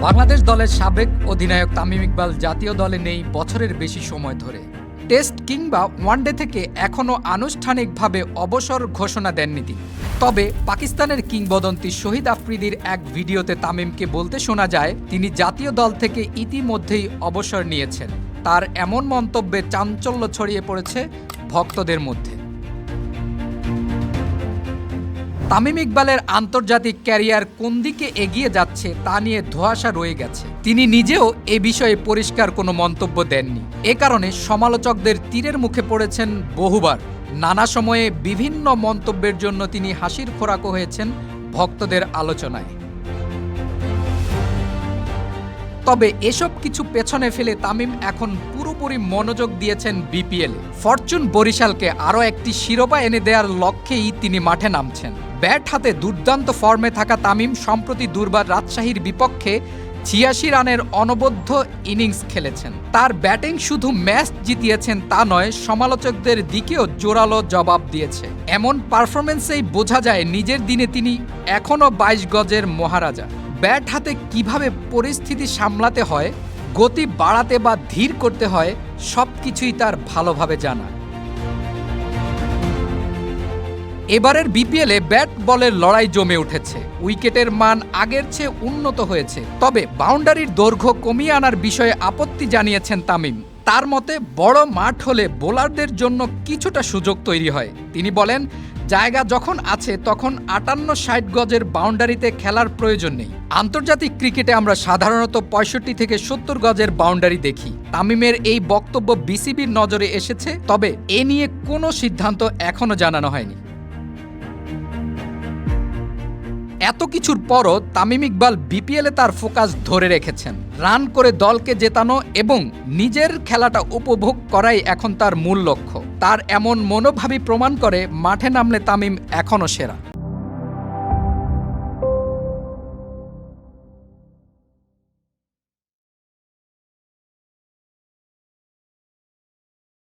বাংলাদেশ দলের সাবেক অধিনায়ক তামিম ইকবাল জাতীয় দলে নেই বছরের বেশি সময় ধরে। টেস্ট কিংবা ওয়ানডে থেকে এখনও আনুষ্ঠানিকভাবে অবসর ঘোষণা দেননি তিনি। তবে পাকিস্তানের কিংবদন্তি শহীদ আফ্রিদির এক ভিডিওতে তামিমকে বলতে শোনা যায় তিনি জাতীয় দল থেকে ইতিমধ্যেই অবসর নিয়েছেন। তার এমন মন্তব্যে চাঞ্চল্য ছড়িয়ে পড়েছে ভক্তদের মধ্যে। তামিম ইকবালের আন্তর্জাতিক ক্যারিয়ার কোন দিকে এগিয়ে যাচ্ছে তা নিয়ে ধোঁয়াশা রয়ে গেছে। তিনি নিজেও এ বিষয়ে পরিষ্কার কোনো মন্তব্য দেননি। এ কারণে সমালোচকদের তীরের মুখে পড়েছেন বহুবার। নানা সময়ে বিভিন্ন মন্তব্যের জন্য তিনি হাসির খোরাকও হয়েছেন ভক্তদের আলোচনায়। তবে এসব কিছু পেছনে ফেলে তামিম এখন পুরোপুরি মনোযোগ দিয়েছেন বিপিএলে। ফরচুন বরিশালকে আরও একটি শিরোপা এনে দেওয়ার লক্ষ্যেই তিনি মাঠে নামছেন। ব্যাট হাতে দুর্দান্ত ফর্মে থাকা তামিম সম্প্রতি দুর্বার রাজশাহীর বিপক্ষে ৮৬ রানের অনবদ্য ইনিংস খেলেছেন। তার ব্যাটিং শুধু ম্যাচ জিতিয়েছেন তা নয়, সমালোচকদের দিকেও জোরালো জবাব দিয়েছে। এমন পারফরমেন্সেই বোঝা যায় নিজের দিনে তিনি এখনও ২২ গজের মহারাজা। ব্যাট হাতে কিভাবে পরিস্থিতি সামলাতে হয়, গতি বাড়াতে বা ধীর করতে হয়, সবকিছুই তার ভালোভাবে জানা। এবারের বিপিএলে ব্যাট বলের লড়াই জমে উঠেছে। উইকেটের মান আগের চেয়ে উন্নত হয়েছে। তবে বাউন্ডারির দৈর্ঘ্য কমিয়ে আনার বিষয়ে আপত্তি জানিয়েছেন তামিম। তার মতে বড় মাঠ হলে বোলারদের জন্য কিছুটা সুযোগ তৈরি হয়। তিনি বলেন, জায়গা যখন আছে তখন ৫৮-৬০ গজের বাউন্ডারিতে খেলার প্রয়োজন নেই। আন্তর্জাতিক ক্রিকেটে আমরা সাধারণত ৬৫ থেকে ৭০ গজের বাউন্ডারি দেখি। তামিমের এই বক্তব্য বিসিবির নজরে এসেছে, তবে এ নিয়ে কোনো সিদ্ধান্ত এখনো জানানো হয়নি। এত কিছুর পরও তামিম ইকবাল বিপিএলে তার ফোকাস ধরে রেখেছেন। রান করে দলকে জেতানো এবং নিজের খেলাটা উপভোগ করাই এখন তার মূল লক্ষ্য। তার এমন মনোভাবই প্রমাণ করে মাঠে নামলে তামিম এখনও সেরা।